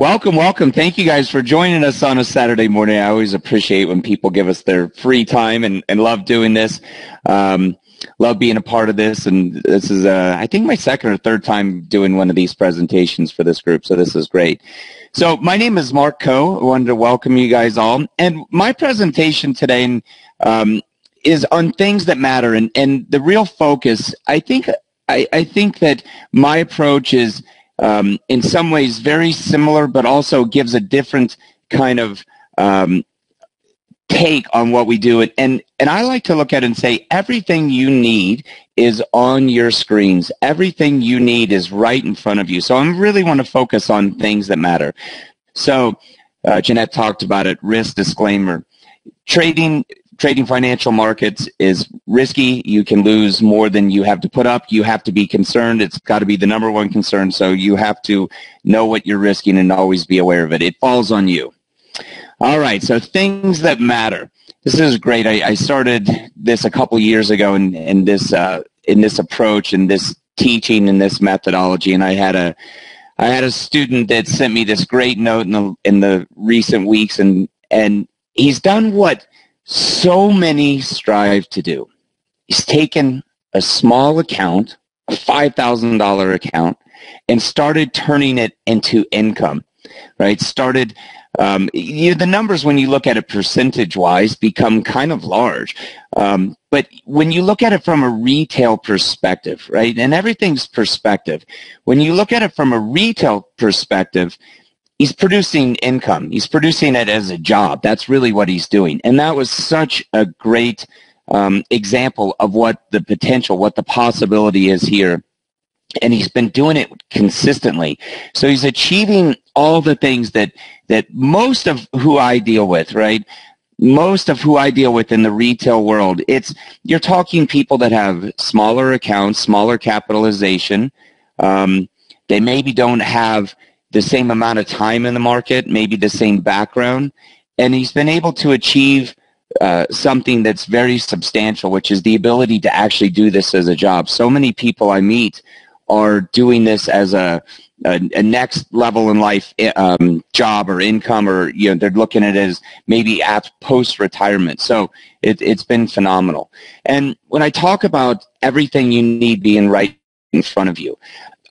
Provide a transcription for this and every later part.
Welcome, welcome. Thank you guys for joining us on a Saturday morning. I always appreciate when people give us their free time and love doing this. Love being a part of this. And this is, I think, my second or third time doing one of these presentations for this group. So this is great. So my name is Mark Coe. I wanted to welcome you guys all. And my presentation today is on things that matter. And the real focus, I think that my approach is in some ways very similar, but also gives a different kind of take on what we do. And I like to look at it and say, everything you need is on your screens. Everything you need is right in front of you. So I really want to focus on things that matter. So Jeanette talked about it, risk disclaimer. Trading financial markets is risky. You can lose more than you have to put up. You have to be concerned. It's got to be the number one concern. So you have to know what you're risking and always be aware of it. It falls on you. All right, so things that matter. This is great. I started this a couple years ago in this approach and this teaching and this methodology, and I had a student that sent me this great note in the recent weeks, and he's done what so many strive to do. He's taken a small account, a $5,000 account, and started turning it into income, right? The numbers, when you look at it percentage-wise, become kind of large. But when you look at it from a retail perspective, right, and everything's perspective, when you look at it from a retail perspective, he's producing income. He's producing it as a job. That's really what he's doing. And that was such a great example of what the potential, what the possibility is here. And he's been doing it consistently. So he's achieving all the things that most of who I deal with, right? Most of who I deal with in the retail world, you're talking people that have smaller accounts, smaller capitalization. They maybe don't have the same amount of time in the market, maybe the same background, and he's been able to achieve something that's very substantial, which is the ability to actually do this as a job. So many people I meet are doing this as a next level in life job or income, or they're looking at it as maybe at post-retirement. So it's been phenomenal. And when I talk about everything you need being right in front of you,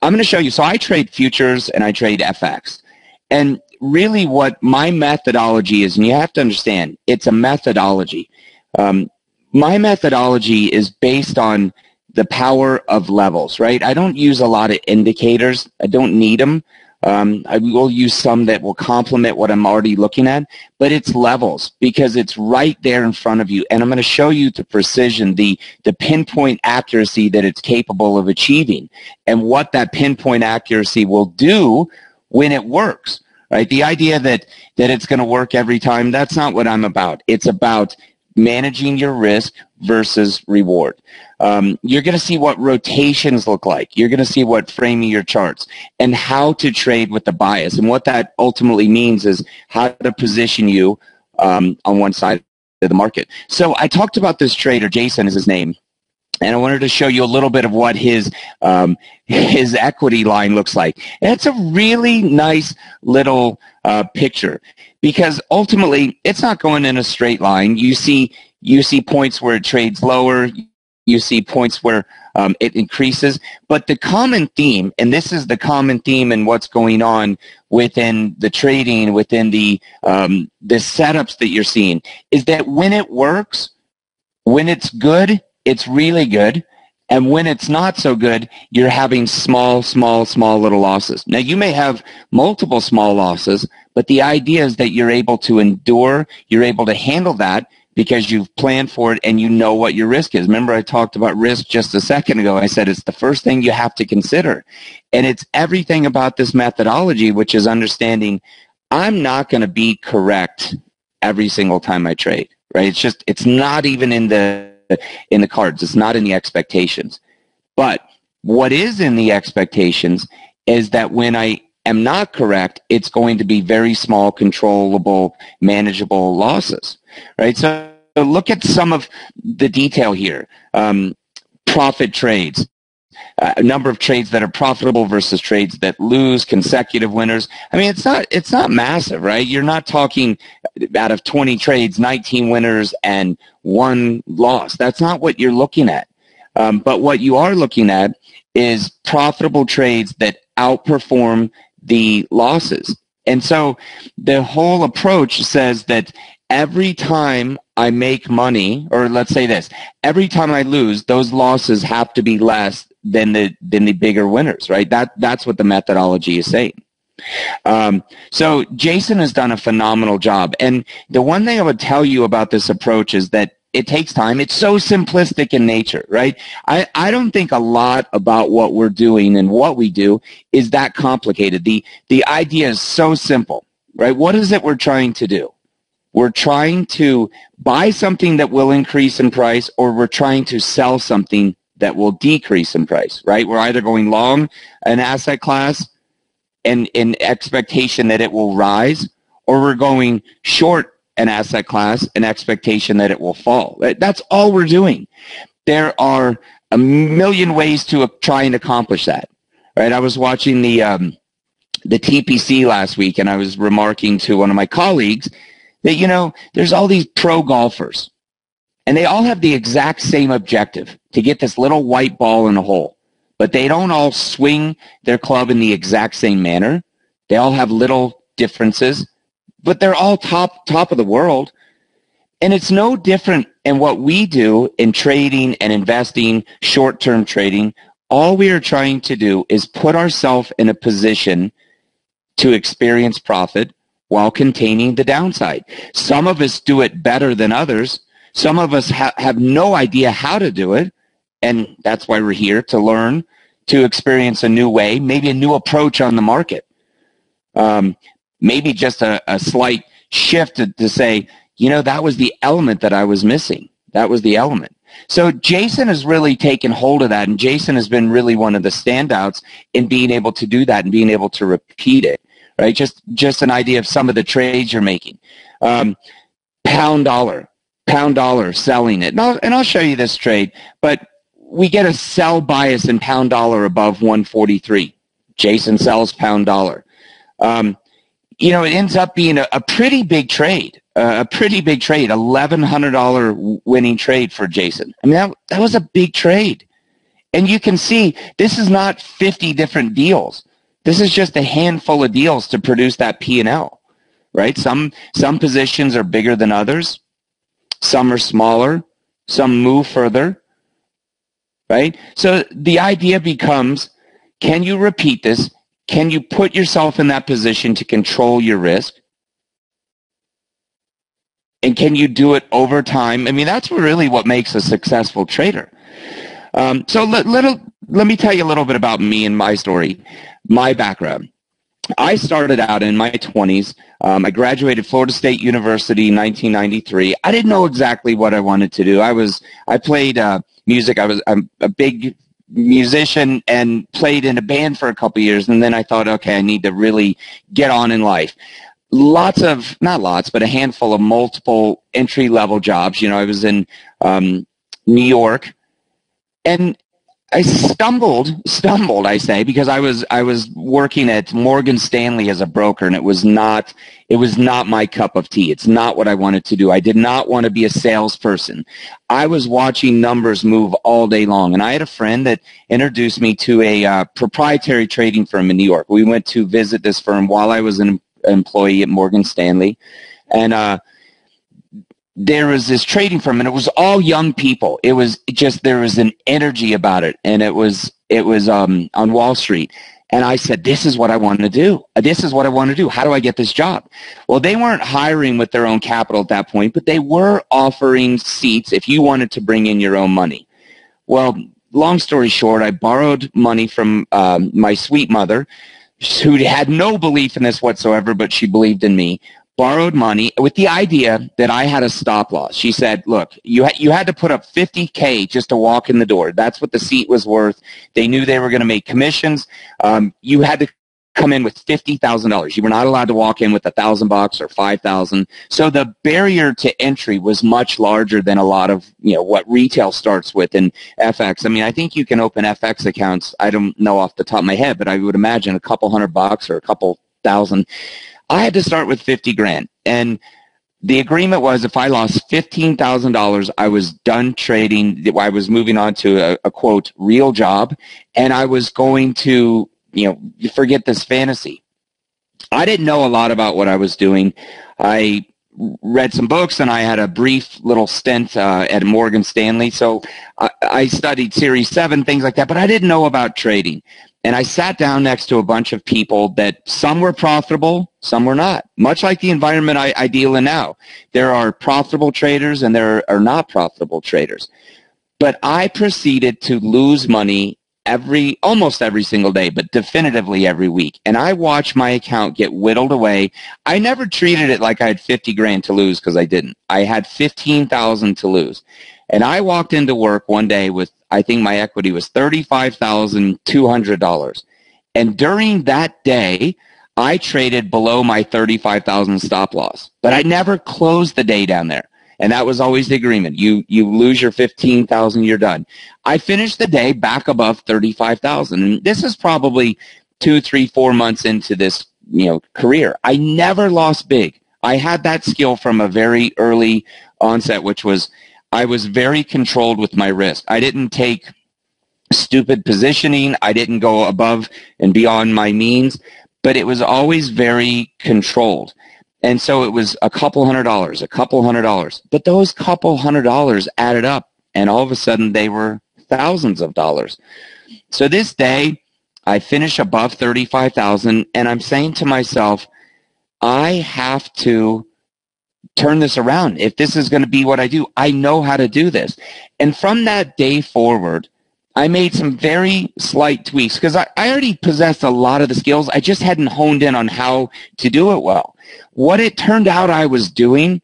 I'm going to show you. So I trade futures and I trade FX. And really what my methodology is, and you have to understand, it's a methodology. My methodology is based on the power of levels, right? I don't use a lot of indicators. I don't need them. I will use some that will complement what I'm already looking at, but it's levels because it's right there in front of you. And I'm going to show you the precision, the pinpoint accuracy that it's capable of achieving and what that pinpoint accuracy will do when it works, right? The idea that it's going to work every time, that's not what I'm about. It's about managing your risk versus reward. You're going to see what rotations look like. You're going to see what framing your charts and how to trade with the bias. And what that ultimately means is how to position you on one side of the market. So I talked about this trader, Jason is his name, and I wanted to show you a little bit of what his equity line looks like. And it's a really nice little picture because ultimately it's not going in a straight line. You see points where it trades lower. You see points where it increases. But the common theme, and this is the common theme in what's going on within the trading, within the setups that you're seeing, is that when it works, when it's good, it's really good. And when it's not so good, you're having small little losses. Now, you may have multiple small losses, but the idea is that you're able to endure, you're able to handle that because you've planned for it and you know what your risk is. Remember, I talked about risk just a second ago. I said it's the first thing you have to consider. And it's everything about this methodology, which is understanding I'm not going to be correct every single time I trade, right? It's not even in the cards. It's not in the expectations. But what is in the expectations is that when I am not correct, it's going to be very small, controllable, manageable losses, right? So look at some of the detail here. Profit trades. a number of trades that are profitable versus trades that lose, consecutive winners. I mean, it's not massive, right? You're not talking out of 20 trades, 19 winners and 1 loss. That's not what you're looking at. But what you are looking at is profitable trades that outperform the losses. And so the whole approach says that every time I make money, or let's say this, every time I lose, those losses have to be less than the bigger winners, right? That's what the methodology is saying. So Jason has done a phenomenal job. And the one thing I would tell you about this approach is that it takes time. It's so simplistic in nature, right? I don't think a lot about what we're doing and what we do is that complicated. The idea is so simple, right? What is it we're trying to do? We're trying to buy something that will increase in price, or we're trying to sell something that will decrease in price, right? We're either going long an asset class and in expectation that it will rise, or we're going short an asset class in expectation that it will fall. That's all we're doing. There are a million ways to try and accomplish that, right? I was watching the TPC last week, and I was remarking to one of my colleagues that, you know, there's all these pro golfers, and they all have the exact same objective, to get this little white ball in a hole. But they don't all swing their club in the exact same manner. They all have little differences, but they're all top of the world. And it's no different in what we do in trading and investing, short-term trading. All we are trying to do is put ourselves in a position to experience profit while containing the downside. Some of us do it better than others. Some of us have no idea how to do it, and that's why we're here, to learn, to experience a new way, maybe a new approach on the market. Maybe just a slight shift to say, you know, that was the element that I was missing. That was the element. So Jason has really taken hold of that, and Jason has been really one of the standouts in being able to do that and being able to repeat it, right? Just an idea of some of the trades you're making. Pound dollar selling it. And I'll show you this trade, but we get a sell bias in pound dollar above 143. Jason sells pound dollar. You know, it ends up being a pretty big trade, $1,100 winning trade for Jason. I mean, that was a big trade. And you can see this is not 50 different deals. This is just a handful of deals to produce that P&L, right? Some positions are bigger than others. Some are smaller. Some move further, right? So the idea becomes, can you repeat this? Can you put yourself in that position to control your risk? And can you do it over time? I mean, that's really what makes a successful trader. So let me tell you a little bit about me and my story, my background. I started out in my 20s. I graduated Florida State University in 1993. I didn't know exactly what I wanted to do. I played music. I'm a big musician and played in a band for a couple years, and then I thought, okay, I need to really get on in life. Not lots, but a handful of multiple entry-level jobs. You know, I was in New York, and I stumbled, I say, because I was working at Morgan Stanley as a broker, and it was not my cup of tea. It's not what I wanted to do. I did not want to be a salesperson. I was watching numbers move all day long, and I had a friend that introduced me to a proprietary trading firm in New York. We went to visit this firm while I was an employee at Morgan Stanley, and there was this trading firm, and it was all young people. It was just, there was an energy about it, and it was on Wall Street. And I said, this is what I want to do. This is what I want to do. How do I get this job? Well, they weren't hiring with their own capital at that point, but they were offering seats if you wanted to bring in your own money. Well, long story short, I borrowed money from my sweet mother, who had no belief in this whatsoever, but she believed in me. Borrowed money with the idea that I had a stop loss. She said, look, you had to put up $50K just to walk in the door. That's what the seat was worth. They knew they were going to make commissions. You had to come in with $50,000. You were not allowed to walk in with $1,000 or $5,000. So the barrier to entry was much larger than a lot of, what retail starts with in FX. I mean, I think you can open FX accounts. I don't know off the top of my head, but I would imagine a couple $100 or a couple thousand. I had to start with 50 grand. And the agreement was if I lost $15,000, I was done trading. I was moving on to a quote, real job. And I was going to, forget this fantasy. I didn't know a lot about what I was doing. I read some books and I had a brief little stint at Morgan Stanley. So I studied Series 7, things like that, but I didn't know about trading. And I sat down next to a bunch of people that some were profitable, some were not. Much like the environment I deal in now. There are profitable traders and there are not profitable traders. But I proceeded to lose money almost every single day, but definitively every week. And I watched my account get whittled away. I never treated it like I had 50 grand to lose because I didn't. I had 15,000 to lose. And I walked into work one day with, I think my equity was $35,200. And during that day, I traded below my 35,000 stop loss. But I never closed the day down there. And that was always the agreement. You lose your 15,000, you're done. I finished the day back above 35,000. And this is probably 2, 3, 4 months into this, career. I never lost big. I had that skill from a very early onset, which was I was very controlled with my risk. I didn't take stupid positioning. I didn't go above and beyond my means, but it was always very controlled. And so it was a couple $100. But those couple $100 added up, and all of a sudden they were thousands of dollars. So this day, I finish above 35,000, and I'm saying to myself, I have to turn this around. If this is going to be what I do, I know how to do this. And from that day forward, I made some very slight tweaks because I already possessed a lot of the skills. I just hadn't honed in on how to do it well. What it turned out I was doing,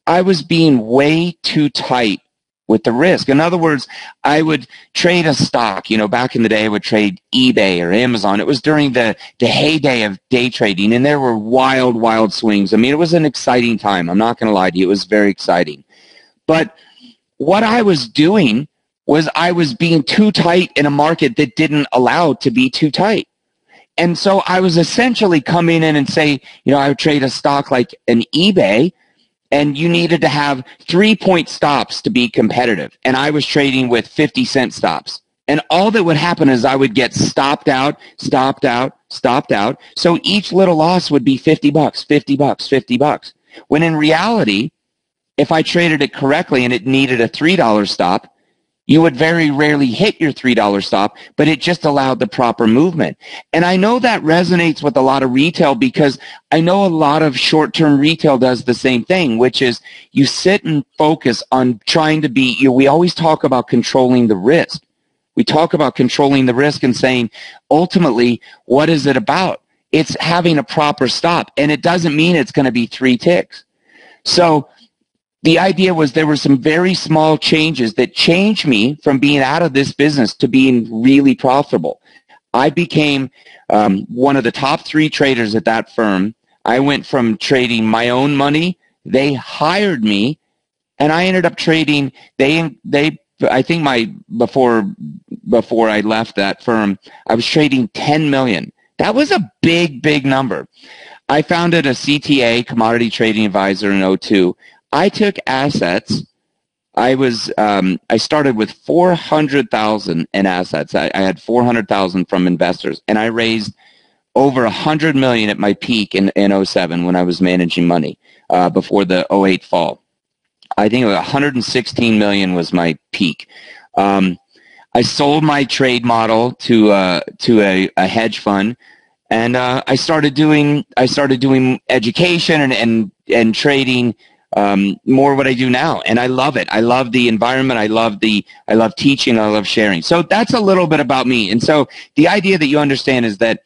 I was being way too tight with the risk. In other words, I would trade a stock. Back in the day, I would trade eBay or Amazon. It was during the heyday of day trading, and there were wild, wild swings. I mean, it was an exciting time. I'm not going to lie to you. It was very exciting. But what I was doing was I was being too tight in a market that didn't allow to be too tight. And so I was essentially coming in and say, I would trade a stock like an eBay, and you needed to have 3-point stops to be competitive. And I was trading with 50-cent stops. And all that would happen is I would get stopped out. So each little loss would be $50. When in reality, if I traded it correctly and it needed a $3 stop, you would very rarely hit your $3 stop, but it just allowed the proper movement. And I know that resonates with a lot of retail because I know a lot of short-term retail does the same thing, which is you sit and focus on trying to be, we always talk about controlling the risk. We talk about controlling the risk and saying, ultimately, what is it about? It's having a proper stop, and it doesn't mean it's going to be 3 ticks. So the idea was there were some very small changes that changed me from being out of this business to being really profitable. I became one of the top 3 traders at that firm. I went from trading my own money. They hired me, and I ended up trading. I think before I left that firm, I was trading 10 million. That was a big, big number. I founded a CTA, Commodity Trading Advisor, in 2002. I took assets. I started with 400,000 in assets. I had 400,000 from investors, and I raised over 100 million at my peak in 2007 when I was managing money before the 2008 fall. I think it was 116 million was my peak. I sold my trade model to a hedge fund, and I started doing education and trading. More what I do now, and I love it. I love the environment. I love teaching. I love sharing. So that's a little bit about me. And so the idea that you understand is that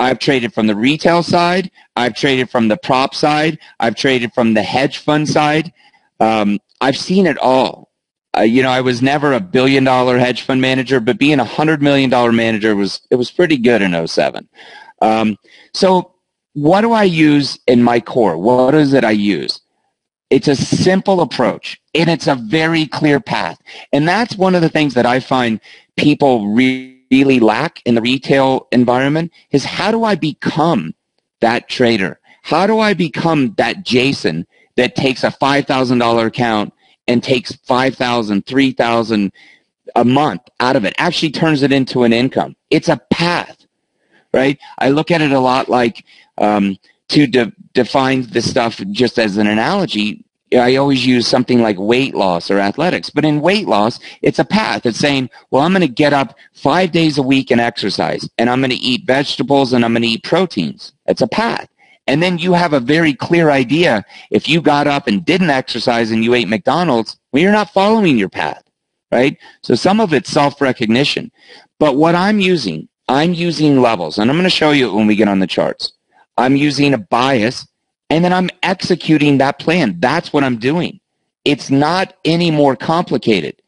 I've traded from the retail side. I've traded from the prop side. I've traded from the hedge fund side. I've seen it all. I was never a $1 billion hedge fund manager, but being a $100 million manager was pretty good in 2007. So what do I use in my core? What is it I use? It's a simple approach, and it's a very clear path. And that's one of the things that I find people really lack in the retail environment is how do I become that trader? How do I become that Jason that takes a $5,000 account and takes $5,000, $3,000 a month out of it, actually turns it into an income? It's a path, right? I look at it a lot like to define this stuff just as an analogy. I always use something like weight loss or athletics. But in weight loss, it's a path. It's saying, well, I'm going to get up 5 days a week and exercise, and I'm going to eat vegetables, and I'm going to eat proteins. It's a path. And then you have a very clear idea. If you got up and didn't exercise and you ate McDonald's, well, you're not following your path, right? So some of it's self-recognition. But what I'm using levels, and I'm going to show you when we get on the charts. I'm using a bias, and then I'm executing that plan. That's what I'm doing. It's not any more complicated.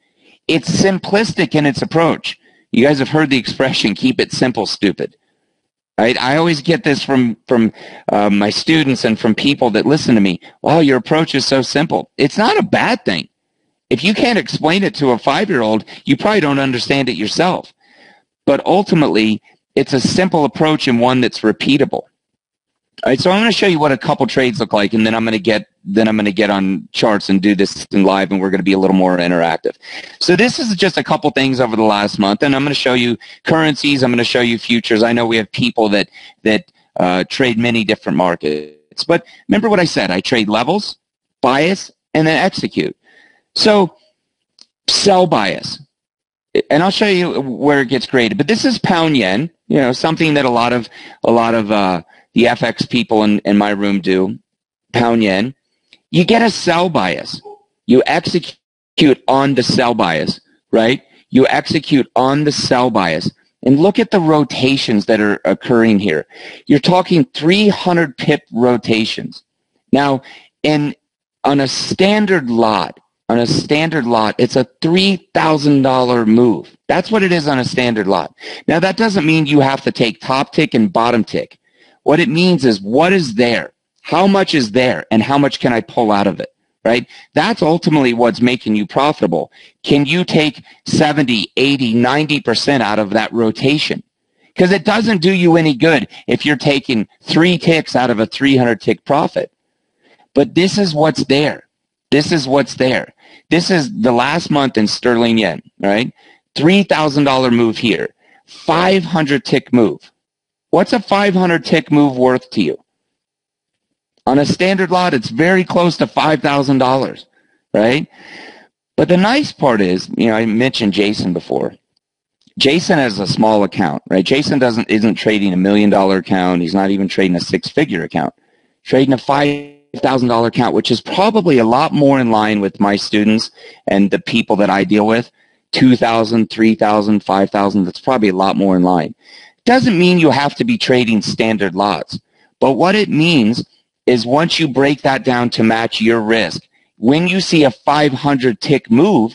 It's simplistic in its approach. You guys have heard the expression, keep it simple, stupid. Right? I always get this from my students and from people that listen to me. Wow, your approach is so simple. It's not a bad thing. If you can't explain it to a 5-year-old, you probably don't understand it yourself. But ultimately, it's a simple approach and one that's repeatable. All right, so I'm going to show you what a couple trades look like, and then I'm going to get on charts and do this in live, and we're going to be a little more interactive. So this is just a couple things over the last month, and I'm going to show you currencies. I'm going to show you futures. I know we have people that trade many different markets, but remember what I said. I trade levels, bias, and then execute. So sell bias, and I'll show you where it gets created. But this is pound yen, something that a lot of the FX people in my room do, pound yen. You get a sell bias. You execute on the sell bias, right? You execute on the sell bias. And look at the rotations that are occurring here. You're talking 300 pip rotations. Now, on a standard lot, it's a $3,000 move. That's what it is on a standard lot. Now, that doesn't mean you have to take top tick and bottom tick. What it means is what is there, how much is there, and how much can I pull out of it, right? That's ultimately what's making you profitable. Can you take 70, 80, 90% out of that rotation? Because it doesn't do you any good if you're taking 3 ticks out of a 300 tick profit. But this is what's there. This is what's there. This is the last month in sterling yen, right? $3,000 move here, 500 tick move. What's a 500 tick move worth to you? On a standard lot, it's very close to $5,000, right? But the nice part is, I mentioned Jason before. Jason has a small account, right? Jason isn't trading $1 million account. He's not even trading a 6-figure account. Trading a $5,000 account, which is probably a lot more in line with my students and the people that I deal with. 2,000, 3,000, 5,000. That's probably a lot more in line. Doesn't mean you have to be trading standard lots. But what it means is once you break that down to match your risk, when you see a 500 tick move,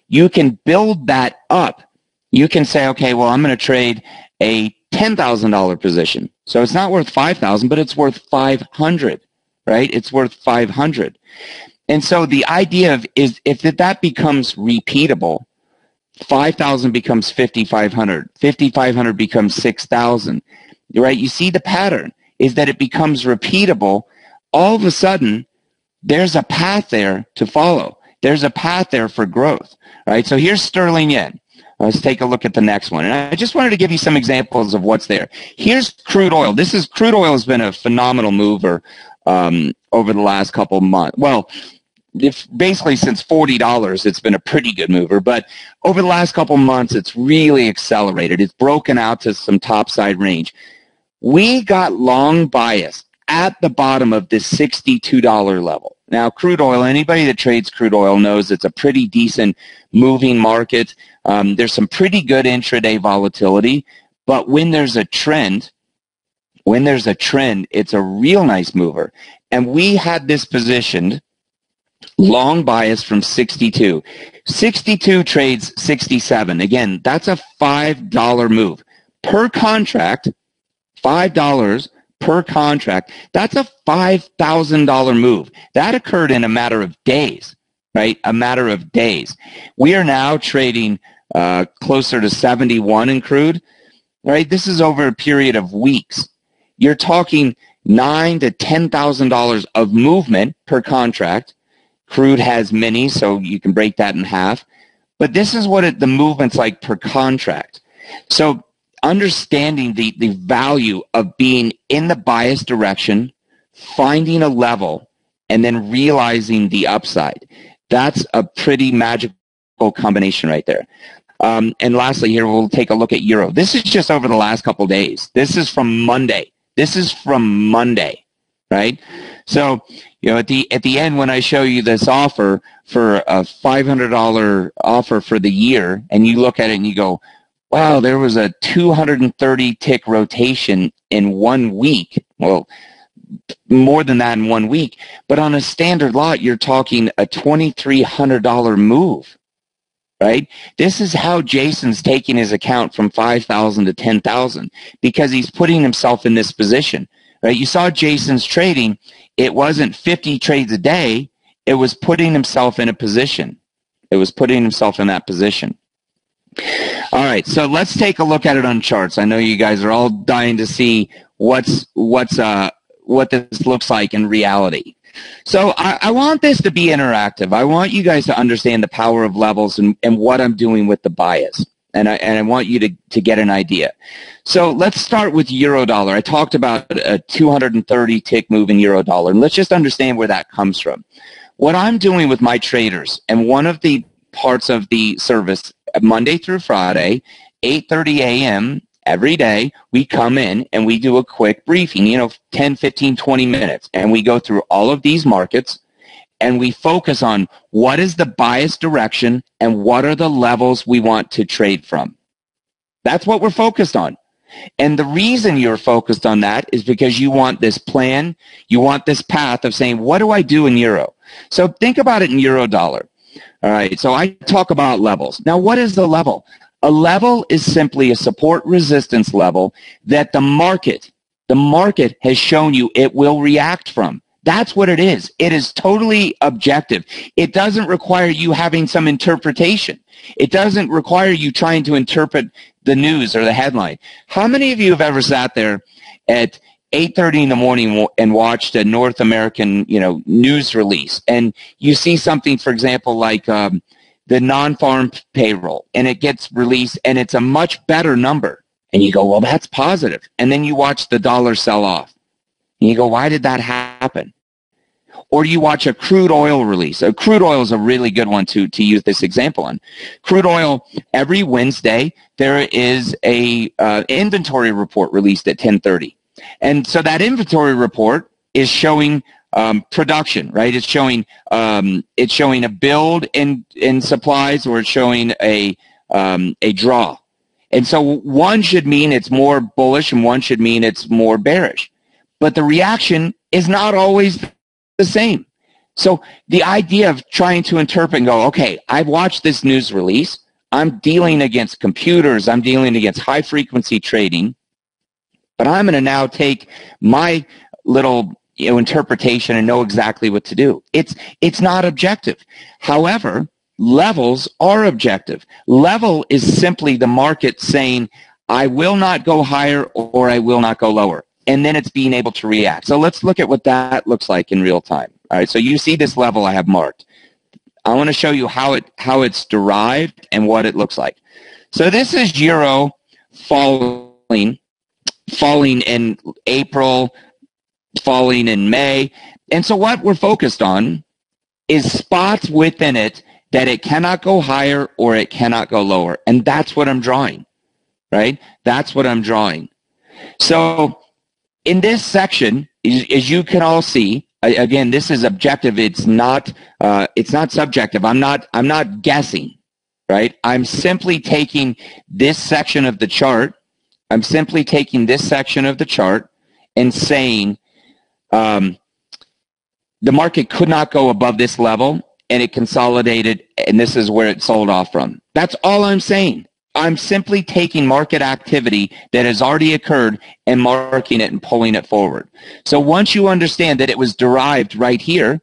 you can build that up. You can say, okay, well, I'm going to trade a $10,000 position. So it's not worth 5,000, but it's worth 500, right? It's worth 500. And so the idea is if that becomes repeatable, 5,000 becomes 5,500. 5,500 becomes 6,000, right? You see the pattern is that it becomes repeatable. All of a sudden, there's a path there to follow. There's a path there for growth, right? So here's sterling yen. Let's take a look at the next one. And I just wanted to give you some examples of what's there. Here's crude oil. Crude oil has been a phenomenal mover over the last couple of months. Well, basically since $40, it's been a pretty good mover. But over the last couple of months, it's really accelerated. It's broken out to some topside range. We got long bias at the bottom of this $62 level. Now, crude oil, anybody that trades crude oil knows it's a pretty decent moving market. There's some pretty good intraday volatility. But when there's a trend, it's a real nice mover. And we had this positioned long bias from 62. 62 trades 67. Again, that's a $5 move. Per contract, $5 per contract. That's a $5,000 move. That occurred in a matter of days, right? A matter of days. We are now trading closer to 71 in crude, right? This is over a period of weeks. You're talking $9,000 to $10,000 of movement per contract. Crude has many, so you can break that in half. But this is what the movement's like per contract. So understanding the value of being in the bias direction, finding a level, and then realizing the upside. That's a pretty magical combination right there. And lastly here, we'll take a look at Euro. This is just over the last couple of days. This is from Monday. Right? So, at the end when I show you this offer for a $500 offer for the year, and you look at it and you go, wow, there was a 230 tick rotation in 1 week. Well, more than that in 1 week. But on a standard lot, you're talking a $2,300 move, right? This is how Jason's taking his account from 5,000 to 10,000 because he's putting himself in this position, right? You saw Jason's trading. It wasn't 50 trades a day. It was putting himself in a position. It was putting himself in that position. All right, so let's take a look at it on charts. I know you guys are all dying to see what this looks like in reality. So I want this to be interactive. I want you guys to understand the power of levels and what I'm doing with the bias. And I want you to get an idea. So let's start with euro dollar. I talked about a 230 tick move in euro dollar. And let's just understand where that comes from. What I'm doing with my traders, and one of the parts of the service, Monday through Friday, 8:30 a.m. every day, we come in and we do a quick briefing, 10, 15, 20 minutes. And we go through all of these markets and we focus on what is the bias direction and what are the levels we want to trade from. That's what we're focused on. And the reason you're focused on that is because you want this plan, you want this path of saying, what do I do in euro? So think about it in euro dollar. All right, so I talk about levels. Now, what is the level? A level is simply a support resistance level that the market has shown you it will react from. That's what it is. It is totally objective. It doesn't require you having some interpretation. It doesn't require you trying to interpret the news or the headline. How many of you have ever sat there at 8:30 in the morning and watched a North American, news release, and you see something, for example, like the non-farm payroll, and it gets released, and it's a much better number, and you go, well, that's positive, and then you watch the dollar sell off, and you go, why did that happen? Or you watch a crude oil release. Crude oil is a really good one to use this example on. Crude oil, every Wednesday, there is a inventory report released at 10:30. And so that inventory report is showing production, right? It's showing a build in supplies, or it's showing a draw. And so one should mean it's more bullish and one should mean it's more bearish. But the reaction is not always the same. So the idea of trying to interpret and go, okay, I've watched this news release. I'm dealing against computers. I'm dealing against high frequency trading. But I'm going to now take my little interpretation and know exactly what to do. It's not objective. However, levels are objective. Level is simply the market saying, I will not go higher or I will not go lower. And then it's being able to react. So let's look at what that looks like in real time. All right, so you see this level I have marked. I want to show you how it's derived and what it looks like. So this is euro falling in April, falling in May. And so what we're focused on is spots within it that it cannot go higher or it cannot go lower. And that's what I'm drawing, right? That's what I'm drawing. So in this section, as you can all see, again, this is objective. It's not subjective. I'm not guessing, right? I'm simply taking this section of the chart. I'm simply taking this section of the chart and saying the market could not go above this level, and it consolidated, and this is where it sold off from. That's all I'm saying. I'm simply taking market activity that has already occurred and marking it and pulling it forward. So once you understand that it was derived right here,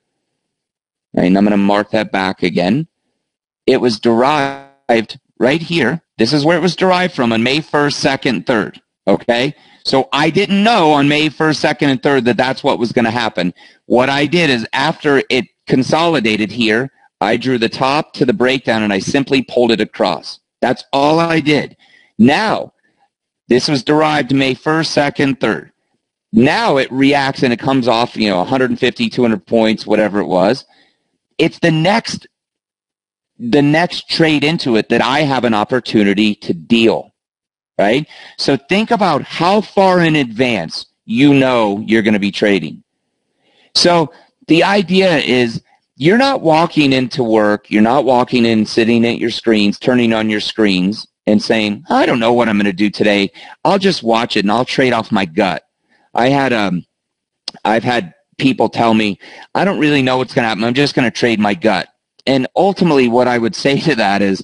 and I'm going to mark that back again, it was derived right here. This is where it was derived from on May 1st, 2nd, 3rd. Okay? So I didn't know on May 1st, 2nd, and 3rd that that's what was going to happen. What I did is after it consolidated here, I drew the top to the breakdown and I simply pulled it across. That's all I did. Now, this was derived May 1st, 2nd, 3rd. Now it reacts and it comes off, 150, 200 points, whatever it was. It's the next trade into it that I have an opportunity to deal, right? So think about how far in advance you know you're going to be trading. So the idea is you're not walking into work, you're not walking in, sitting at your screens, turning on your screens and saying, I don't know what I'm going to do today. I'll just watch it and I'll trade off my gut. I've had people tell me, I don't really know what's going to happen. I'm just going to trade my gut. And ultimately what I would say to that is,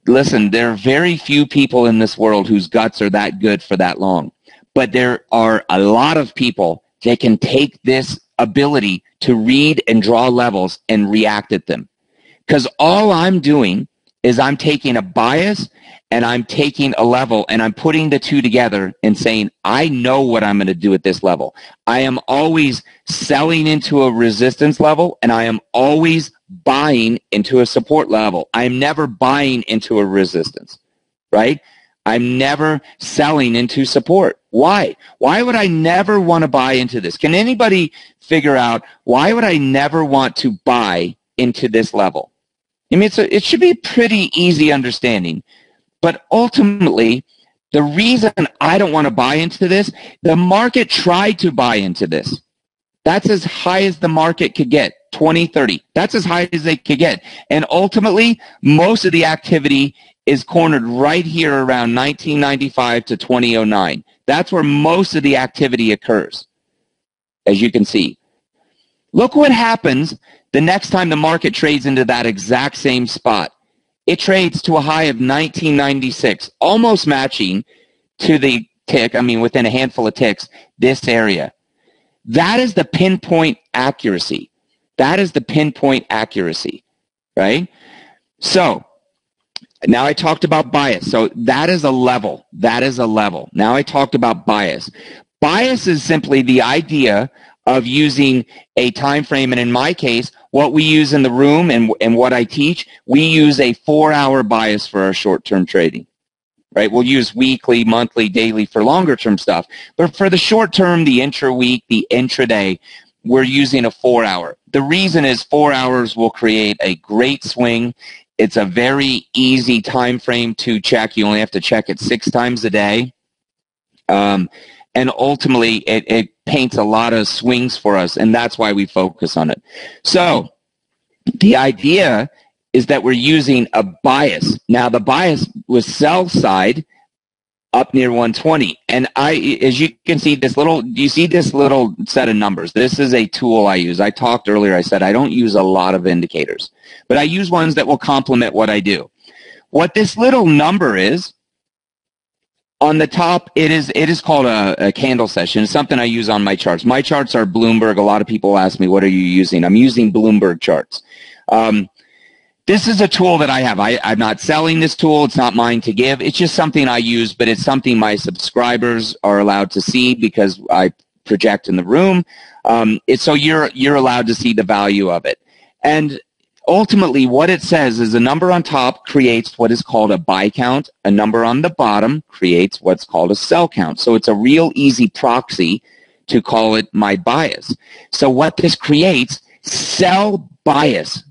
listen, there are very few people in this world whose guts are that good for that long. But there are a lot of people that can take this ability to read and draw levels and react at them. Because all I'm doing is I'm taking a bias and I'm taking a level and I'm putting the two together and saying, I know what I'm going to do at this level. I am always selling into a resistance level and I am always buying into a support level. I'm never buying into a resistance, right? I'm never selling into support. Why? Why would I never want to buy into this? Can anybody figure out why would I never want to buy into this level? I mean, it should be a pretty easy understanding. But ultimately, the reason I don't want to buy into this, the market tried to buy into this. That's as high as the market could get, 20, 30. That's as high as they could get. And ultimately, most of the activity is cornered right here around 1995 to 2009. That's where most of the activity occurs, as you can see. Look what happens the next time the market trades into that exact same spot. It trades to a high of 1996, almost matching to the tick, within a handful of ticks, this area. That is the pinpoint accuracy. That is the pinpoint accuracy, right? So, now I talked about bias. So that is a level. That is a level. Now I talked about bias. Bias is simply the idea of using a time frame, and in my case, what we use in the room and what I teach, we use a 4-hour bias for our short-term trading, right? We'll use weekly, monthly, daily for longer-term stuff. But for the short-term, the intra-week, the intraday, we're using a 4-hour. The reason is 4 hours will create a great swing. It's a very easy time frame to check. You only have to check it 6 times a day. And ultimately, it paints a lot of swings for us, and that's why we focus on it. So the idea is that we're using a bias. Now, the bias was sell side up near 120. And as you can see, do you see this little set of numbers? This is a tool I use. I talked earlier, I said I don't use a lot of indicators, but I use ones that will complement what I do. What this little number is, on the top, it is called a candle session. It's something I use on my charts. My charts are Bloomberg. A lot of people ask me, what are you using? I'm using Bloomberg charts. This is a tool that I have. I'm not selling this tool. It's not mine to give. It's just something I use, but it's something my subscribers are allowed to see because I project in the room. So you're allowed to see the value of it. And ultimately, what it says is a number on top creates what is called a buy count. A number on the bottom creates what's called a sell count. So it's a real easy proxy to call it my bias. So what this creates, sell bias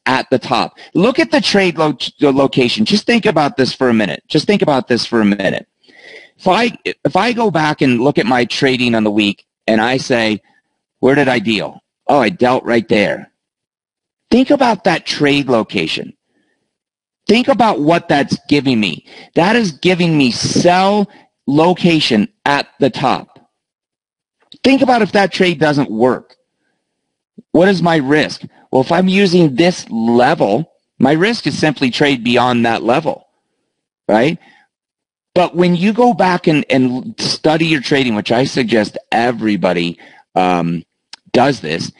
at the top. Look at the trade location. Just think about this for a minute. If I go back and look at my trading on the week and I say, where did I deal? Oh, I dealt right there. Think about that trade location. Think about what that's giving me. That is giving me sell location at the top. Think about if that trade doesn't work. What is my risk? Well, if I'm using this level, my risk is simply trade beyond that level. right? But when you go back and study your trading, which I suggest everybody does this,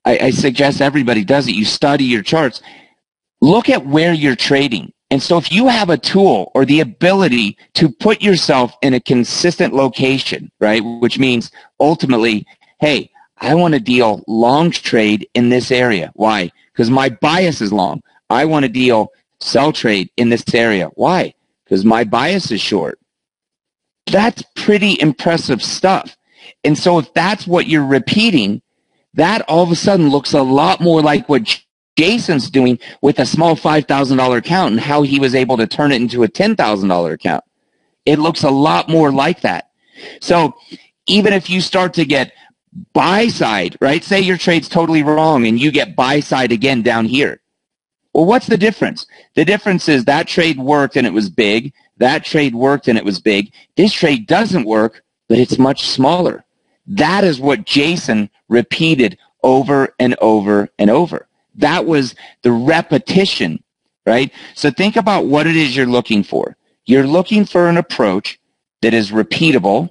I suggest everybody does it. You study your charts. Look at where you're trading. And so if you have a tool or the ability to put yourself in a consistent location, right, which means ultimately, hey, I want to deal long trade in this area. Why? Because my bias is long. I want to deal sell trade in this area. Why? Because my bias is short. That's pretty impressive stuff. And so if that's what you're repeating, that all of a sudden looks a lot more like what Jason's doing with a small $5,000 account and how he was able to turn it into a $10,000 account. It looks a lot more like that. So even if you start to get buy side, right? Say your trade's totally wrong and you get buy side again down here. Well, what's the difference? The difference is that trade worked and it was big. That trade worked and it was big. This trade doesn't work, but it's much smaller. That is what Jason repeated over and over and over. That was the repetition, right? So think about what it is you're looking for. You're looking for an approach that is repeatable,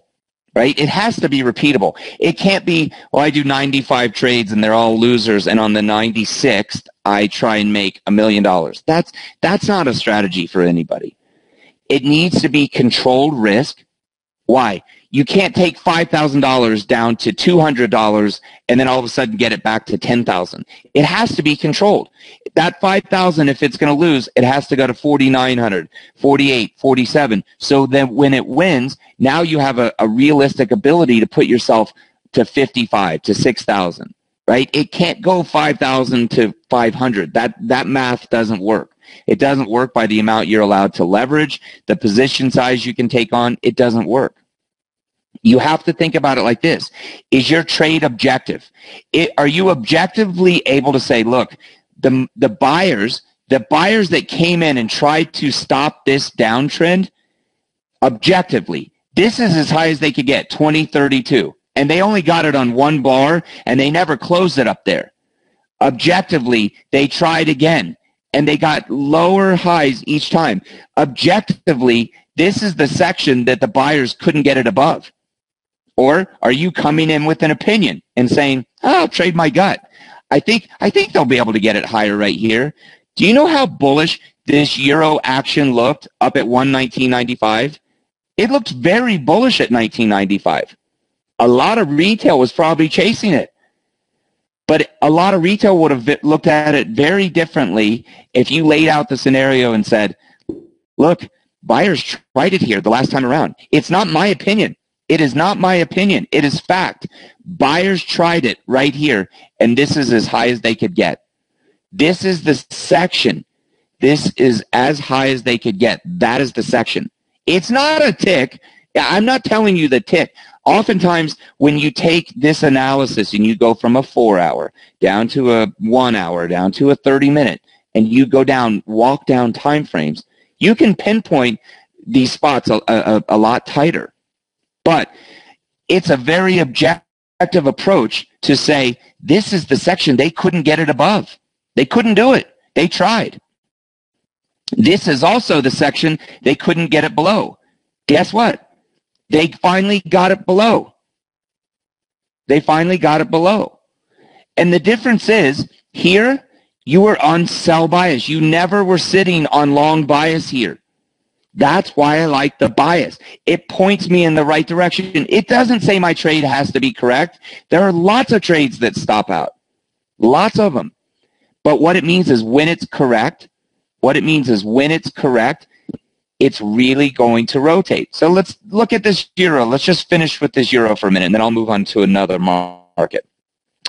right? It has to be repeatable. It can't be, well, I do 95 trades and they're all losers, and on the 96th, I try and make $1 million. That's not a strategy for anybody. It needs to be controlled risk. Why? You can't take $5,000 down to $200 and then all of a sudden get it back to $10,000. It has to be controlled. That $5,000, if it's going to lose, it has to go to $4,900, $48,000, $47,000. So then when it wins, now you have a realistic ability to put yourself to $55,000, to $6,000, right? It can't go $5,000 to $500. That math doesn't work. It doesn't work by the amount you're allowed to leverage, the position size you can take on. It doesn't work. You have to think about it like this. Is your trade objective? Are you objectively able to say, look, the buyers that came in and tried to stop this downtrend, objectively, this is as high as they could get, 2032. And they only got it on one bar, and they never closed it up there. Objectively, they tried again, and they got lower highs each time. Objectively, this is the section that the buyers couldn't get it above. Or are you coming in with an opinion and saying, oh, I'll trade my gut. I think they'll be able to get it higher right here. Do you know how bullish this euro action looked up at 119.95? It looked very bullish at 19.95. A lot of retail was probably chasing it. But a lot of retail would have looked at it very differently if you laid out the scenario and said, look, buyers tried it here the last time around. It's not my opinion. It is not my opinion. It is fact. Buyers tried it right here, and this is as high as they could get. This is the section. This is as high as they could get. That is the section. It's not a tick. I'm not telling you the tick. Oftentimes, when you take this analysis and you go from a 4-hour down to a 1 hour, down to a 30-minute, and you go down, walk down time frames, you can pinpoint these spots a lot tighter. But it's a very objective approach to say, this is the section they couldn't get it above. They couldn't do it. They tried. This is also the section they couldn't get it below. Guess what? They finally got it below. They finally got it below. And the difference is, here, you were on sell bias. You never were sitting on long bias here. That's why I like the bias. It points me in the right direction. It doesn't say my trade has to be correct. There are lots of trades that stop out. Lots of them. But what it means is when it's correct, it's really going to rotate. So let's look at this euro. Let's just finish with this euro for a minute, and then I'll move on to another market.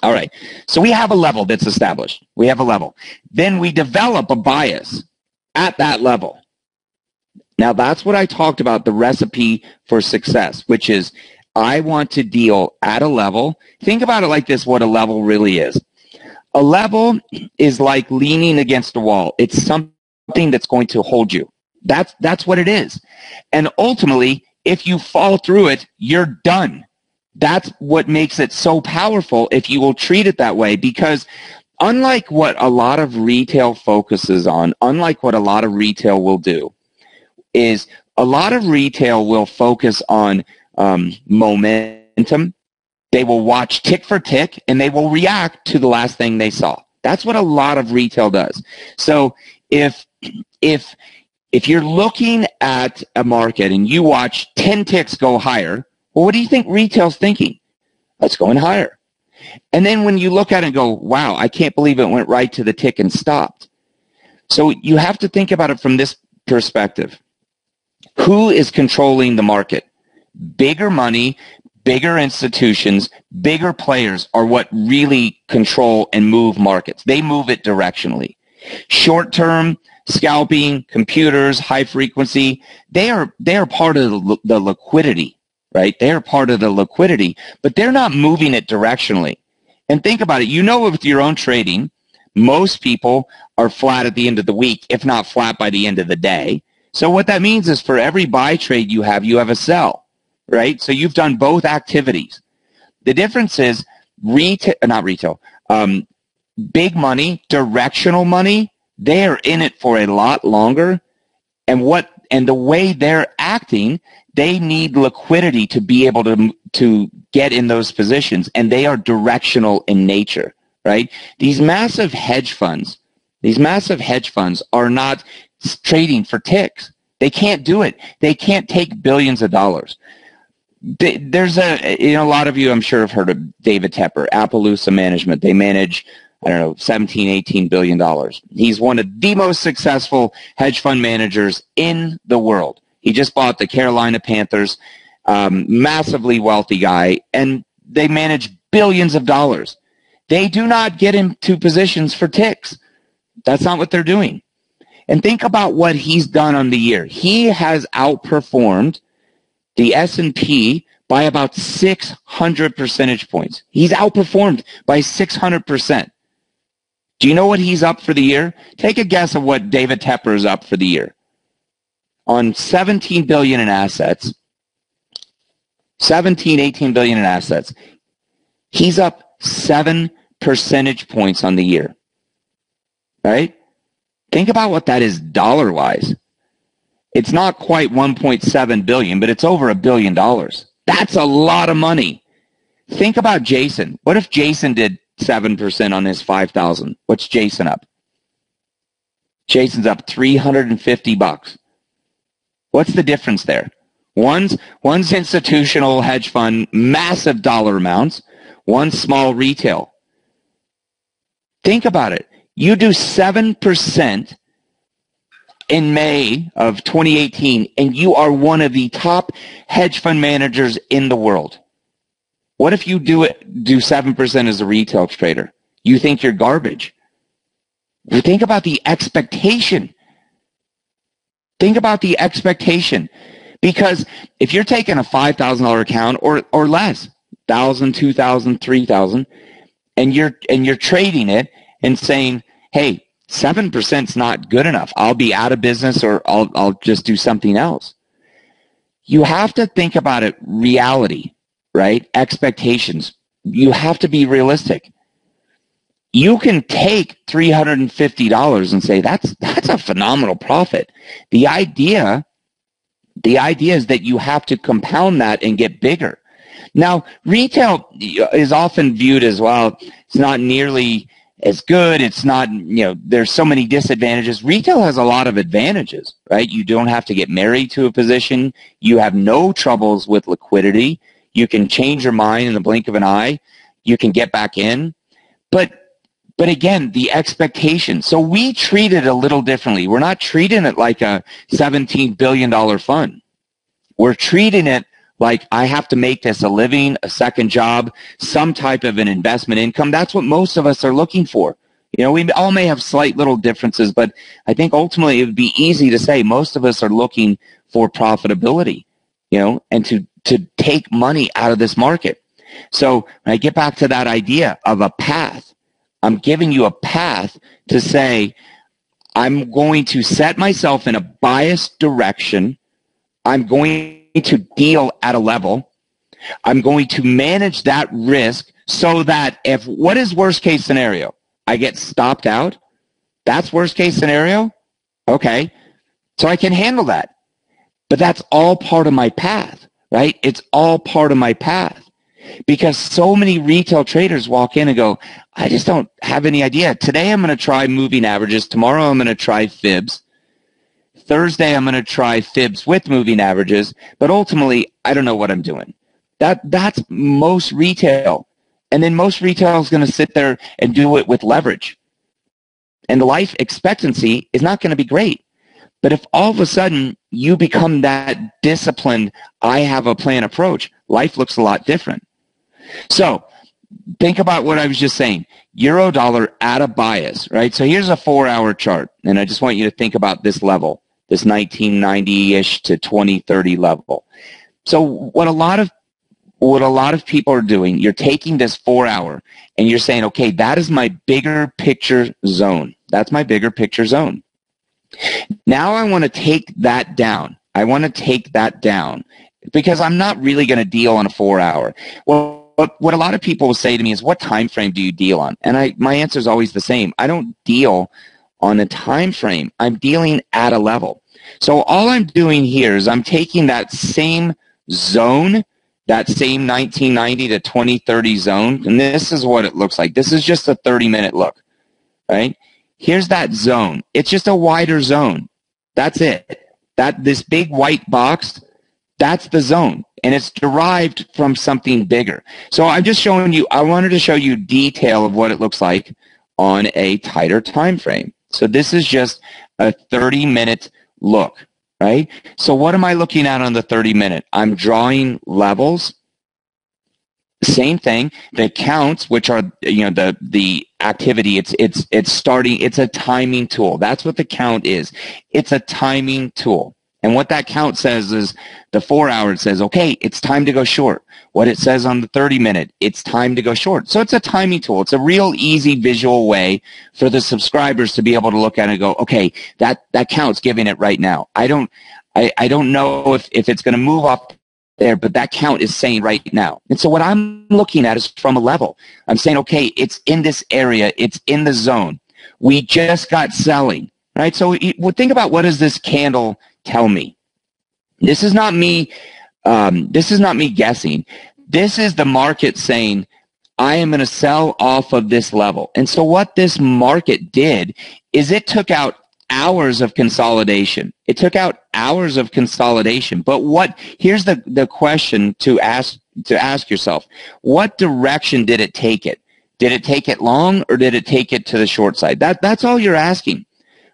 All right. So we have a level that's established. We have a level. Then we develop a bias at that level. Now, that's what I talked about, the recipe for success, which is I want to deal at a level. Think about it like this, what a level really is. A level is like leaning against a wall. It's something that's going to hold you. That's what it is. And ultimately, if you fall through it, you're done. That's what makes it so powerful if you will treat it that way, because unlike what a lot of retail focuses on, unlike what a lot of retail will do, is a lot of retail will focus on momentum. They will watch tick for tick, and they will react to the last thing they saw. That's what a lot of retail does. So if you're looking at a market and you watch 10 ticks go higher, well, what do you think retail's thinking? It's going higher. And then when you look at it and go, wow, I can't believe it went right to the tick and stopped. So you have to think about it from this perspective. Who is controlling the market? Bigger money, bigger institutions, bigger players are what really control and move markets. They move it directionally. Short-term, scalping, computers, high frequency, they are part of the liquidity, right? They are part of the liquidity, but they're not moving it directionally. And think about it. You know, with your own trading, most people are flat at the end of the week, if not flat by the end of the day. So what that means is for every buy trade you have a sell, right? So you've done both activities. The difference is big money, directional money, they are in it for a lot longer. And the way they're acting, they need liquidity to be able to get in those positions, and they are directional in nature, right? These massive hedge funds are not trading for ticks. They can't do it. They can't take billions of dollars. There's a lot of you I'm sure have heard of David Tepper, Appaloosa Management. They manage, I don't know, $17, $18 billion. He's one of the most successful hedge fund managers in the world. He just bought the Carolina Panthers, massively wealthy guy, and they manage billions of dollars. They do not get into positions for ticks. That's not what they're doing. And think about what he's done on the year. He has outperformed the S&P by about 600 percentage points. He's outperformed by 600%. Do you know what he's up for the year? Take a guess of what David Tepper is up for the year. On $17 billion in assets, 17, 18 billion in assets, he's up 7 percentage points on the year. Right? Think about what that is dollar-wise. It's not quite 1.7 billion, but it's over $1 billion. That's a lot of money. Think about Jason. What if Jason did 7% on his 5,000? What's Jason up? Jason's up $350. What's the difference there? One's institutional hedge fund, massive dollar amounts. One's small retail. Think about it. You do 7% in May of 2018, and you are one of the top hedge fund managers in the world. What if you do 7% as a retail trader? You think you're garbage. Think about the expectation. Think about the expectation. Because if you're taking a $5,000 account or less, 1,000, 2,000, 3,000, and you're trading it and saying, hey, 7% is not good enough. I'll be out of business, or I'll just do something else. You have to think about it reality, right? Expectations. You have to be realistic. You can take $350 and say that's a phenomenal profit. The idea is that you have to compound that and get bigger. Now, retail is often viewed as, well, it's not nearly as good. It's not, there's so many disadvantages. Retail has a lot of advantages, right? You don't have to get married to a position. You have no troubles with liquidity. You can change your mind in the blink of an eye. You can get back in. But again, the expectation. So we treat it a little differently. We're not treating it like a $17 billion fund. We're treating it like, I have to make this a living, a second job, some type of an investment income. That's what most of us are looking for. We all may have slight little differences, but I think ultimately it would be easy to say most of us are looking for profitability, and to take money out of this market. So when I get back to that idea of a path, I'm giving you a path to say, I'm going to set myself in a biased direction. I'm going to deal at a level. I'm going to manage that risk so that what is worst case scenario? I get stopped out. That's worst case scenario. Okay. So I can handle that. But that's all part of my path, right? It's all part of my path. Because so many retail traders walk in and go, I just don't have any idea. Today I'm going to try moving averages. Tomorrow I'm going to try fibs. Thursday I'm going to try fibs with moving averages. But ultimately, I don't know what I'm doing. That's most retail. And then most retail is going to sit there and do it with leverage. And the life expectancy is not going to be great. But if all of a sudden you become that disciplined, I have a plan approach, life looks a lot different. So think about what I was just saying. Euro dollar at a bias, right? So here's a 4-hour chart, and I just want you to think about this level, this 1990-ish to 2030 level. So what a lot of people are doing, you're taking this 4-hour and you're saying, okay, that is my bigger picture zone. That's my bigger picture zone. Now I want to take that down. I want to take that down because I'm not really going to deal on a 4-hour. Well, what a lot of people will say to me is, what time frame do you deal on? And my answer is always the same. I don't deal on a time frame. I'm dealing at a level. So all I'm doing here is I'm taking that same zone, that same 1990 to 2030 zone, and this is what it looks like. This is just a 30-minute look, right? Here's that zone. It's just a wider zone. That's it. This big white box, that's the zone, and it's derived from something bigger. So I'm just showing you, I wanted to show you detail of what it looks like on a tighter time frame. So this is just a 30-minute look, right? So what am I looking at on the 30-minute? I'm drawing levels. Same thing, the counts, which are the activity. It's starting. It's a timing tool. That's what the count is. It's a timing tool. And what that count says is the 4-hour says, okay, it's time to go short. What it says on the 30-minute, it's time to go short. So it's a timing tool. It's a real easy visual way for the subscribers to be able to look at it and go, okay, that count's giving it right now. I don't know if it's going to move up there, but that count is saying right now. And so what I'm looking at is from a level. I'm saying, okay, it's in this area. It's in the zone. We just got selling, right? So think about, what does this candle tell me? This is not me. This is not me guessing. This is the market saying, I am going to sell off of this level. And so what this market did is it took out hours of consolidation. It took out hours of consolidation. But here's the question to ask yourself. What direction did it take it? Did it take it long, or did it take it to the short side? That's all you're asking,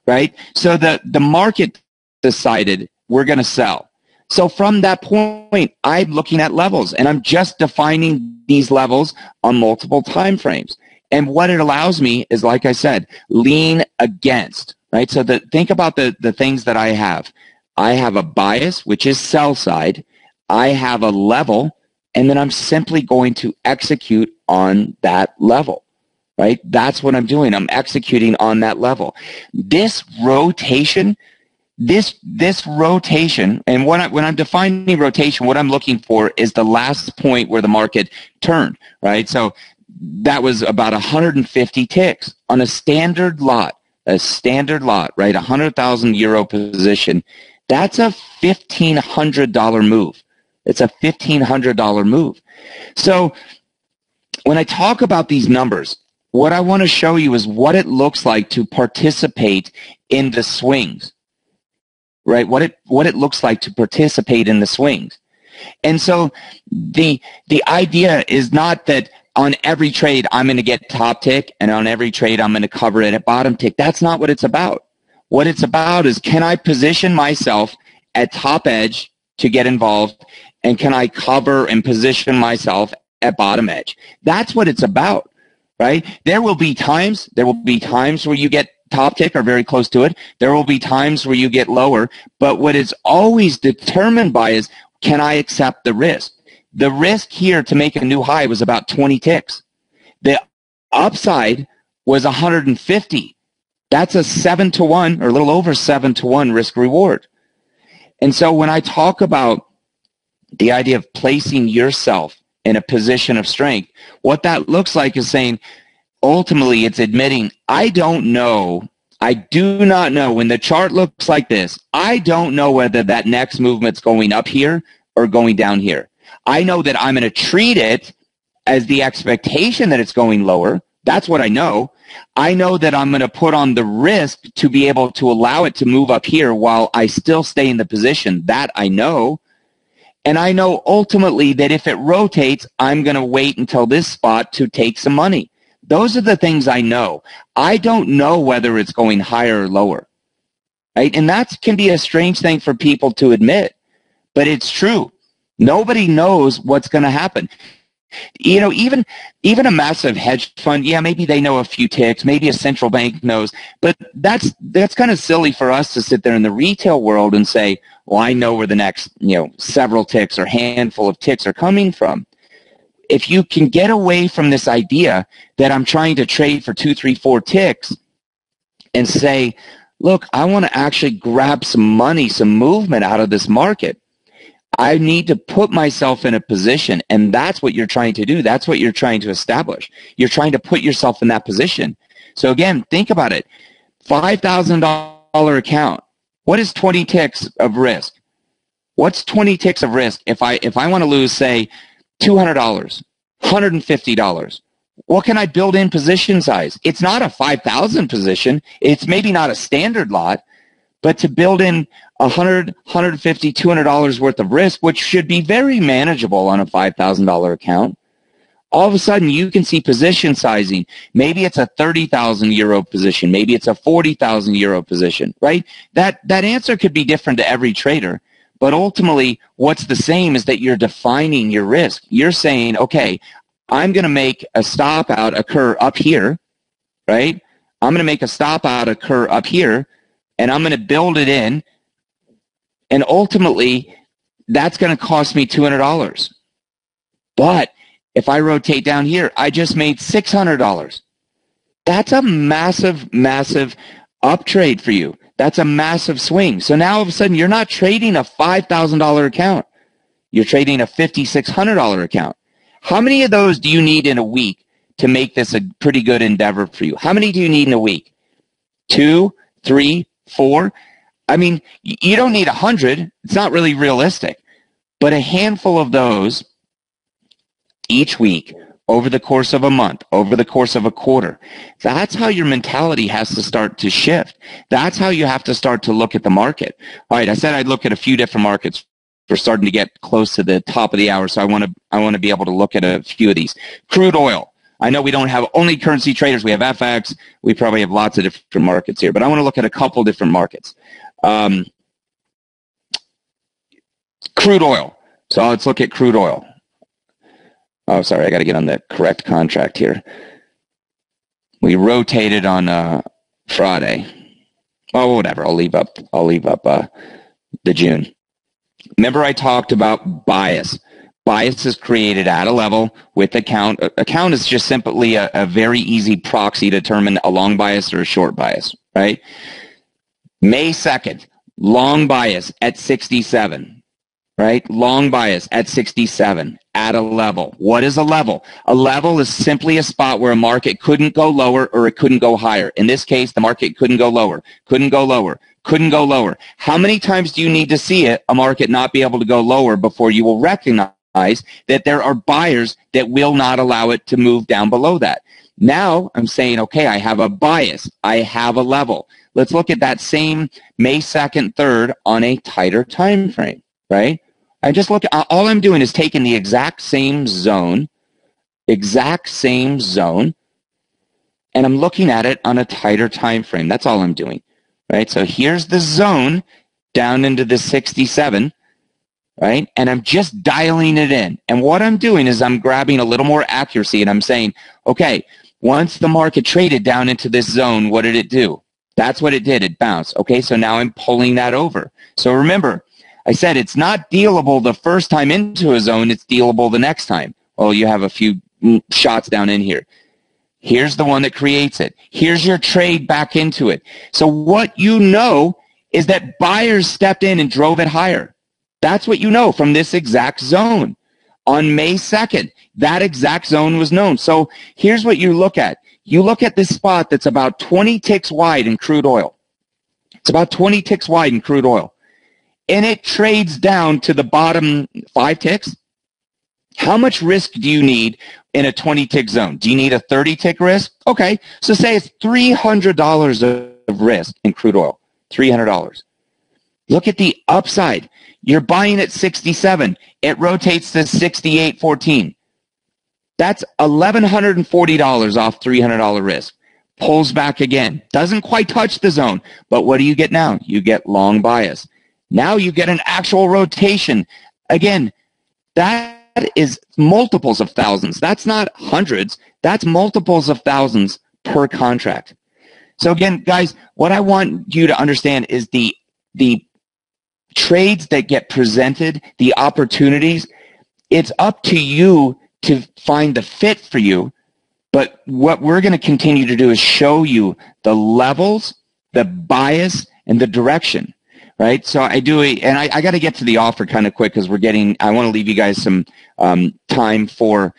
right? So the market decided we're going to sell. So from that point, I'm looking at levels, and I'm just defining these levels on multiple time frames. And what it allows me is, like I said, lean against. Right, so think about the things that I have. I have a bias, which is sell side. I have a level, and then I'm simply going to execute on that level. Right, that's what I'm doing. I'm executing on that level. This rotation, this rotation, and when I'm defining rotation, what I'm looking for is the last point where the market turned. Right, so that was about 150 ticks on a standard lot. A standard lot, right, 100,000 euro position, that's a $1,500 move. It's a $1,500 move. So when I talk about these numbers, what I want to show you is what it looks like to participate in the swings, right? What it looks like to participate in the swings. And so the idea is not that on every trade, I'm going to get top tick, and on every trade, I'm going to cover it at bottom tick. That's not what it's about. What it's about is, can I position myself at top edge to get involved, and can I cover and position myself at bottom edge? That's what it's about, right? There will be times where you get top tick or very close to it. There will be times where you get lower, but what it's always determined by is, can I accept the risk? The risk here to make a new high was about 20 ticks. The upside was 150. That's a 7-to-1 or a little over 7-to-1 risk reward. And so when I talk about the idea of placing yourself in a position of strength, what that looks like is saying, ultimately, it's admitting, I don't know I do not know. When the chart looks like this, I don't know whether that next movement's going up here or going down here. I know that I'm going to treat it as the expectation that it's going lower. That's what I know. I know that I'm going to put on the risk to be able to allow it to move up here while I still stay in the position. That I know. And I know ultimately that if it rotates, I'm going to wait until this spot to take some money. Those are the things I know. I don't know whether it's going higher or lower, right? And that can be a strange thing for people to admit, but it's true. Nobody knows what's going to happen. You know, even a massive hedge fund, yeah, maybe they know a few ticks, maybe a central bank knows, but that's kind of silly for us to sit there in the retail world and say, well, I know where the next, several ticks or handful of ticks are coming from. If you can get away from this idea that I'm trying to trade for 2, 3, 4 ticks and say, look, I want to actually grab some money, some movement out of this market. I need to put myself in a position, and that's what you're trying to do. That's what you're trying to establish. You're trying to put yourself in that position. So again, think about it. $5,000 account. What is 20 ticks of risk? What's 20 ticks of risk if I want to lose, say, $200, $150? What can I build in position size? It's not a 5,000 position. It's maybe not a standard lot, but to build in $100, $150, $200 worth of risk, which should be very manageable on a $5,000 account, all of a sudden you can see position sizing. Maybe it's a 30,000 euro position. Maybe it's a 40,000 euro position, right? That answer could be different to every trader. But ultimately, what's the same is that you're defining your risk. You're saying, okay, I'm going to make a stop out occur up here, right? I'm going to make a stop out occur up here, and I'm going to build it in, and ultimately, that's going to cost me $200. But if I rotate down here, I just made $600. That's a massive, massive up trade for you. That's a massive swing. So now all of a sudden, you're not trading a $5,000 account. You're trading a $5,600 account. How many of those do you need in a week to make this a pretty good endeavor for you? How many do you need in a week? 2, 3, 4? I mean, you don't need 100. It's not really realistic. But a handful of those each week, over the course of a month, over the course of a quarter. That's how your mentality has to start to shift. That's how you have to start to look at the market. All right, I said I'd look at a few different markets. We're starting to get close to the top of the hour, so I want to be able to look at a few of these. Crude oil. I know we don't have only currency traders. We have FX. We probably have lots of different markets here, but I want to look at a couple different markets. Crude oil. So let's look at crude oil. Oh, sorry, I got to get on the correct contract here. We rotated on Friday. Oh, whatever. I'll leave up the June. Remember, I talked about bias. Bias is created at a level with a count. A count is just simply a very easy proxy to determine a long bias or a short bias, right? May 2nd, long bias at 67, right? Long bias at 67 at a level. What is a level? A level is simply a spot where a market couldn't go lower or it couldn't go higher. In this case, the market couldn't go lower, couldn't go lower, couldn't go lower. How many times do you need to see a market not be able to go lower before you will recognize that there are buyers that will not allow it to move down below that? Now I'm saying, okay, I have a bias. I have a level. Let's look at that same May 2nd, 3rd on a tighter time frame, right? I just look, all I'm doing is taking the exact same zone, and I'm looking at it on a tighter time frame. That's all I'm doing, right? So here's the zone down into the 67, right? And I'm just dialing it in. And what I'm doing is I'm grabbing a little more accuracy, and I'm saying, okay, once the market traded down into this zone, what did it do? That's what it did. It bounced. Okay, so now I'm pulling that over. So remember, I said it's not dealable the first time into a zone, it's dealable the next time. Well, you have a few shots down in here. Here's the one that creates it. Here's your trade back into it. So what you know is that buyers stepped in and drove it higher. That's what you know from this exact zone. On May 2nd, that exact zone was known. So here's what you look at. You look at this spot that's about 20 ticks wide in crude oil. It's about 20 ticks wide in crude oil. And it trades down to the bottom 5 ticks. How much risk do you need in a 20-tick zone? Do you need a 30-tick risk? Okay, so say it's $300 of risk in crude oil, $300. Look at the upside. You're buying at 67. It rotates to 68.14. That's $1,140 off $300 risk. Pulls back again. Doesn't quite touch the zone. But what do you get now? You get long bias. Now you get an actual rotation. Again, that is multiples of thousands. That's not hundreds. That's multiples of thousands per contract. So again, guys, what I want you to understand is the trades that get presented, the opportunities, it's up to you to find the fit for you. But what we're going to continue to do is show you the levels, the bias, and the direction, right? So I do, and I got to get to the offer kind of quick because I want to leave you guys some time for,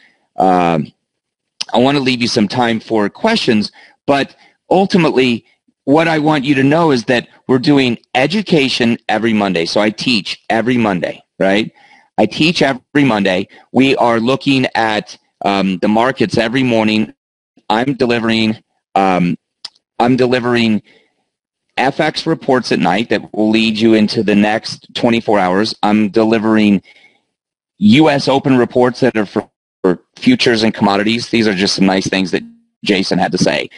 questions. But ultimately, what I want you to know is that we're doing education every Monday. So I teach every Monday, right? I teach every Monday. We are looking at the markets every morning. I'm delivering FX reports at night that will lead you into the next 24 hours. I'm delivering U.S. Open reports that are for futures and commodities. These are just some nice things that Jason had to say.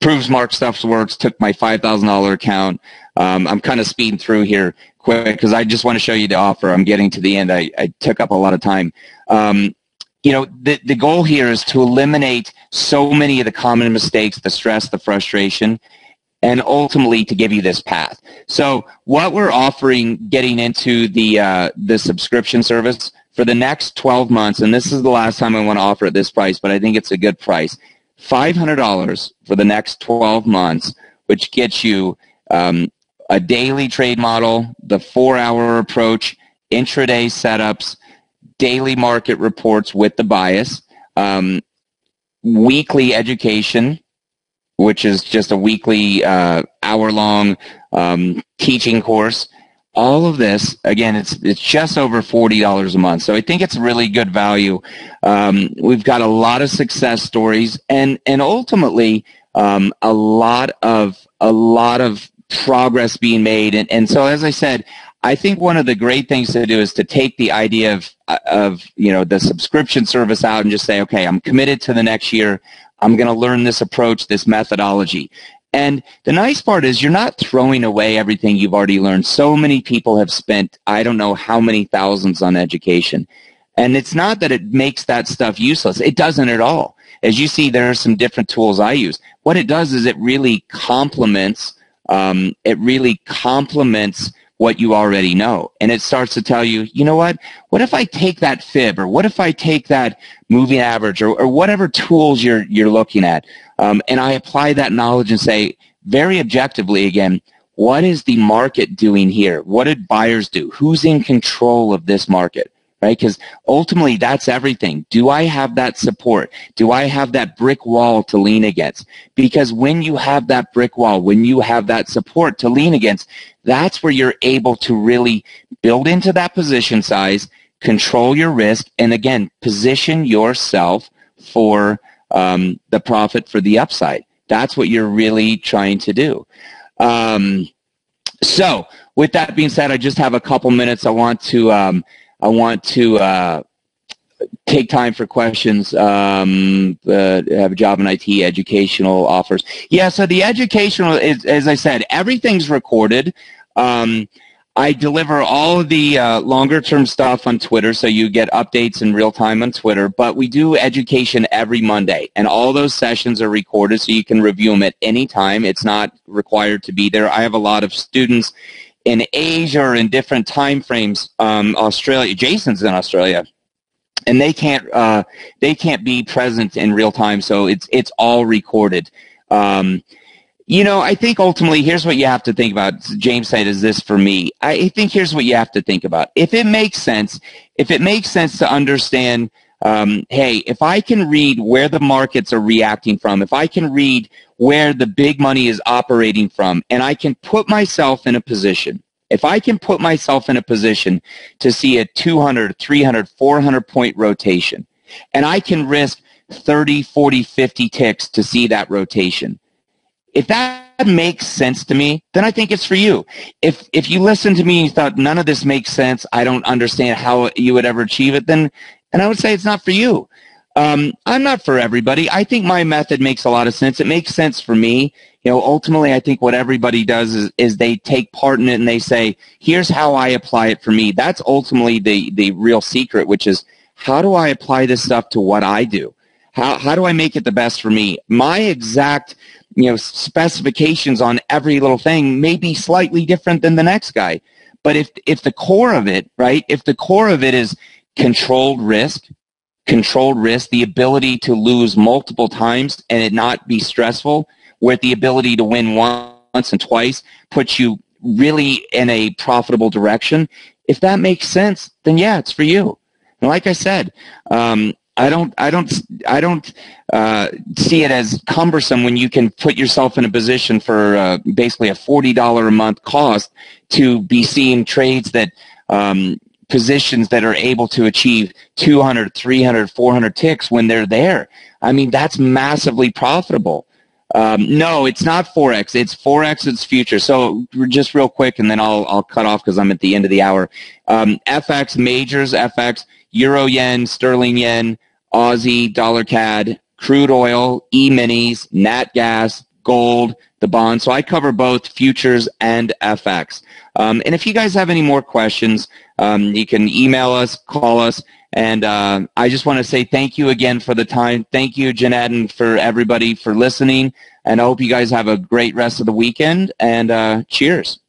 Proves Mark Stuffs works, took my $5,000 account. I'm kind of speeding through here quick because I just want to show you the offer. I'm getting to the end. I took up a lot of time. The goal here is to eliminate so many of the common mistakes, the stress, the frustration, and ultimately to give you this path. So what we're offering getting into the subscription service for the next 12 months, and this is the last time I want to offer at this price, but I think it's a good price, $500 for the next 12 months, which gets you a daily trade model, the 4-hour approach, intraday setups, daily market reports with the bias, weekly education, which is just a weekly hour-long teaching course. All of this, again, it's just over $40 a month. So I think it's really good value. We've got a lot of success stories and ultimately a lot of progress being made. And so, as I said, I think one of the great things to do is to take the idea of the subscription service out and just say, okay, I'm committed to the next year. I'm going to learn this approach, this methodology. And the nice part is you're not throwing away everything you've already learned. So many people have spent, I don't know how many thousands on education. And it's not that it makes that stuff useless. It doesn't at all. As you see, there are some different tools I use. What it does is it really complements what you already know. And it starts to tell you, you know what if I take that fib, or what if I take that moving average, or whatever tools you're looking at, and I apply that knowledge and say, very objectively again, what is the market doing here? What did buyers do? Who's in control of this market? Right? Because ultimately that's everything. Do I have that support? Do I have that brick wall to lean against? Because when you have that brick wall, when you have that support to lean against, that's where you're able to really build into that position size, control your risk, and again, position yourself for the profit for the upside. That's what you're really trying to do. So with that being said, I just have a couple minutes. I want to take time for questions. Have a job in IT, educational offers. Yeah, so the educational is, as I said, everything's recorded. I deliver all of the longer-term stuff on Twitter, so you get updates in real time on Twitter. But we do education every Monday, and all those sessions are recorded, so you can review them at any time. It's not required to be there. I have a lot of students in Asia or in different time frames. Australia, Jason's in Australia, and they can't be present in real time, so it's all recorded. I think ultimately here's what you have to think about. James said, is this for me? I think here's what you have to think about. If it makes sense to understand, hey, if I can read where the markets are reacting from, if I can read where the big money is operating from, and I can put myself in a position, if I can put myself in a position to see a 200, 300, 400 point rotation, and I can risk 30, 40, 50 ticks to see that rotation, if that makes sense to me, then I think it's for you. If you listen to me and you thought none of this makes sense, I don't understand how you would ever achieve it, then I would say it's not for you. I'm not for everybody. I think my method makes a lot of sense. It makes sense for me. Ultimately, I think what everybody does is they take part in it and they say, here's how I apply it for me. That's ultimately the real secret, which is, how do I apply this stuff to what I do? How do I make it the best for me? My exact specifications on every little thing may be slightly different than the next guy. But if the core of it, right, if the core of it is controlled risk, the ability to lose multiple times and it not be stressful, where the ability to win once and twice puts you really in a profitable direction, if that makes sense, then yeah, it's for you. And like I said, I don't see it as cumbersome when you can put yourself in a position for basically a $40 a month cost to be seeing trades that positions that are able to achieve 200, 300, 400 ticks when they're there. I mean, that's massively profitable. No, it's not forex. It's forex. It's future. So just real quick, and then I'll cut off because I'm at the end of the hour. FX majors, FX, euro yen, sterling yen, Aussie, dollar CAD, crude oil, E-minis, nat gas, gold, the bonds. So I cover both futures and FX. And if you guys have any more questions, you can email us, call us, and I just want to say thank you again for the time. Thank you, Jeanette, and for everybody for listening. And I hope you guys have a great rest of the weekend, and cheers.